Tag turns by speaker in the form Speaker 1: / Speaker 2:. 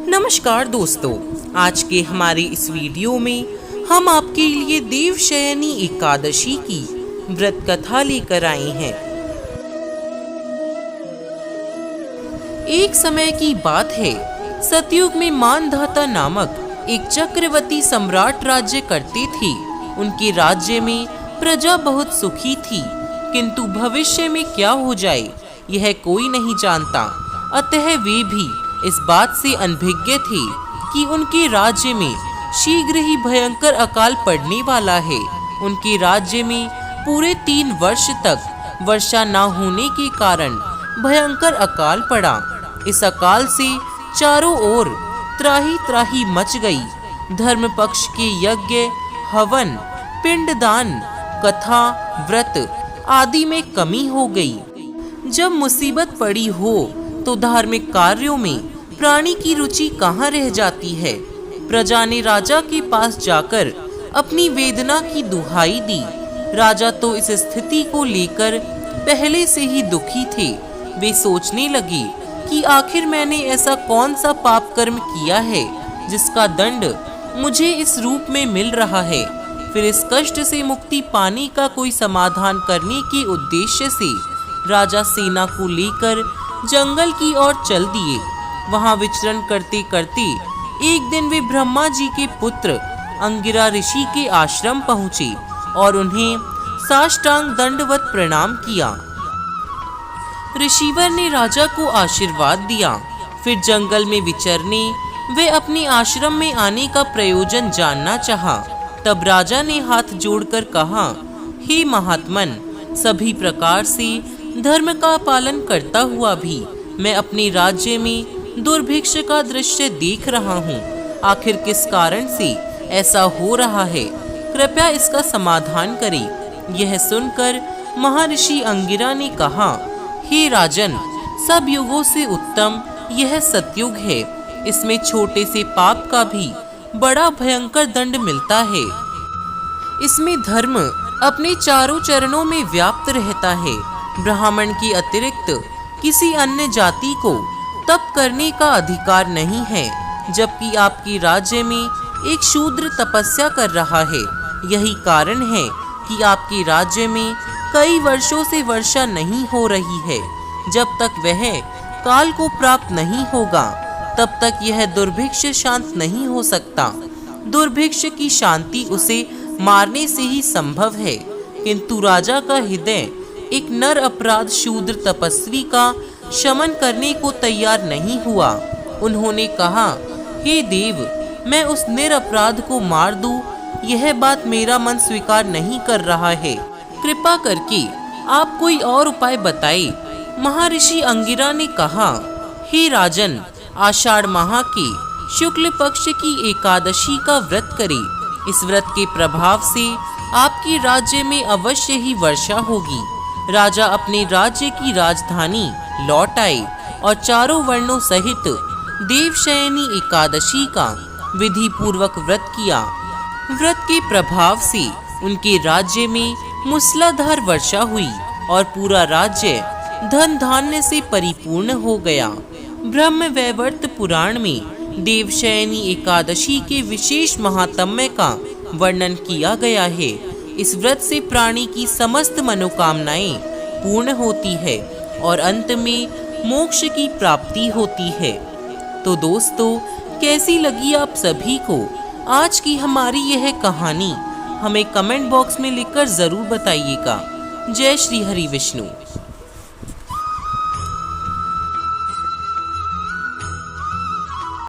Speaker 1: नमस्कार दोस्तों, आज के हमारे इस वीडियो में हम आपके लिए देवशयनी एकादशी की व्रत कथा लेकर आए हैं। एक समय की बात है, सतयुग में मानधाता नामक एक चक्रवर्ती सम्राट राज्य करते थे। उनके राज्य में प्रजा बहुत सुखी थी, किंतु भविष्य में क्या हो जाए यह कोई नहीं जानता। अतः वे भी इस बात से अनभिज्ञ थे कि उनके राज्य में शीघ्र ही भयंकर अकाल पड़ने वाला है। उनके राज्य में पूरे 3 वर्ष तक वर्षा न होने के कारण भयंकर अकाल पड़ा। इस अकाल से चारों ओर त्राही त्राही मच गई। धर्म पक्ष के यज्ञ, हवन, पिंडदान, कथा, व्रत आदि में कमी हो गई। जब मुसीबत पड़ी हो तो धार्मिक कार्यों में प्राणी की रुचि कहाँ रह जाती है। प्रजा ने राजा के पास जाकर अपनी वेदना की दुहाई दी। राजा तो इस स्थिति को लेकर पहले से ही दुखी थे। वे सोचने लगे कि आखिर मैंने ऐसा कौन सा पाप कर्म किया है जिसका दंड मुझे इस रूप में मिल रहा है। फिर इस कष्ट से मुक्ति पाने का कोई समाधान करने के उद्देश्य से राजा सेना को लेकर जंगल की ओर चल दिए। वहां विचरण करते करते एक दिन वे ब्रह्मा जी के पुत्र अंगिरा ऋषि के आश्रम पहुंचे और उन्हें साष्टांग दंडवत प्रणाम किया। ऋषिवर ने राजा को आशीर्वाद दिया। फिर जंगल में विचरने वे अपने आश्रम में आने का प्रयोजन जानना चाहा। तब राजा ने हाथ जोड़कर कहा, हे महात्मन, सभी प्रकार से धर्म का पालन करता हुआ भी मैं अपने राज्य में दुर्भिक्ष का दृश्य देख रहा हूँ। आखिर किस कारण से ऐसा हो रहा है, कृपया इसका समाधान करें। यह सुनकर महर्षि अंगिरा ने कहा, हे राजन, सब युगों से उत्तम यह सतयुग है। इसमें छोटे से पाप का भी बड़ा भयंकर दंड मिलता है। इसमें धर्म अपने चारों चरणों में व्याप्त रहता है। ब्राह्मण के अतिरिक्त किसी अन्य जाति को तप करने का अधिकार नहीं है, जबकि आपके राज्य में एक शूद्र तपस्या कर रहा है। यही कारण है कि आपके राज्य में कई वर्षों से वर्षा नहीं हो रही है। जब तक वह काल को प्राप्त नहीं होगा तब तक यह दुर्भिक्ष शांत नहीं हो सकता। दुर्भिक्ष की शांति उसे मारने से ही संभव है। किंतु राजा का हृदय एक नर अपराध शूद्र तपस्वी का शमन करने को तैयार नहीं हुआ। उन्होंने कहा, हे देव, मैं उस निरपराध को मार दूं, यह बात मेरा मन स्वीकार नहीं कर रहा है। कृपा करके आप कोई और उपाय बताइए। महर्षि अंगिरा ने कहा, हे राजन, आषाढ़ माह के शुक्ल पक्ष की एकादशी का व्रत करें। इस व्रत के प्रभाव से आपके राज्य में अवश्य ही वर्षा होगी। राजा अपने राज्य की राजधानी लौट आए और चारों वर्णों सहित देवशयनी एकादशी का विधि पूर्वक व्रत किया। व्रत के प्रभाव से उनके राज्य में मूसलाधार वर्षा हुई और पूरा राज्य धन धान्य से परिपूर्ण हो गया। ब्रह्मवैवर्त पुराण में देवशयनी एकादशी के विशेष महात्म्य का वर्णन किया गया है। इस व्रत से प्राणी की समस्त मनोकामनाएं पूर्ण होती है और अंत में मोक्ष की प्राप्ति होती है। तो दोस्तों, कैसी लगी आप सभी को आज की हमारी यह कहानी? हमें कमेंट बॉक्स में लिखकर जरूर बताइएगा। जय श्री हरि विष्णु।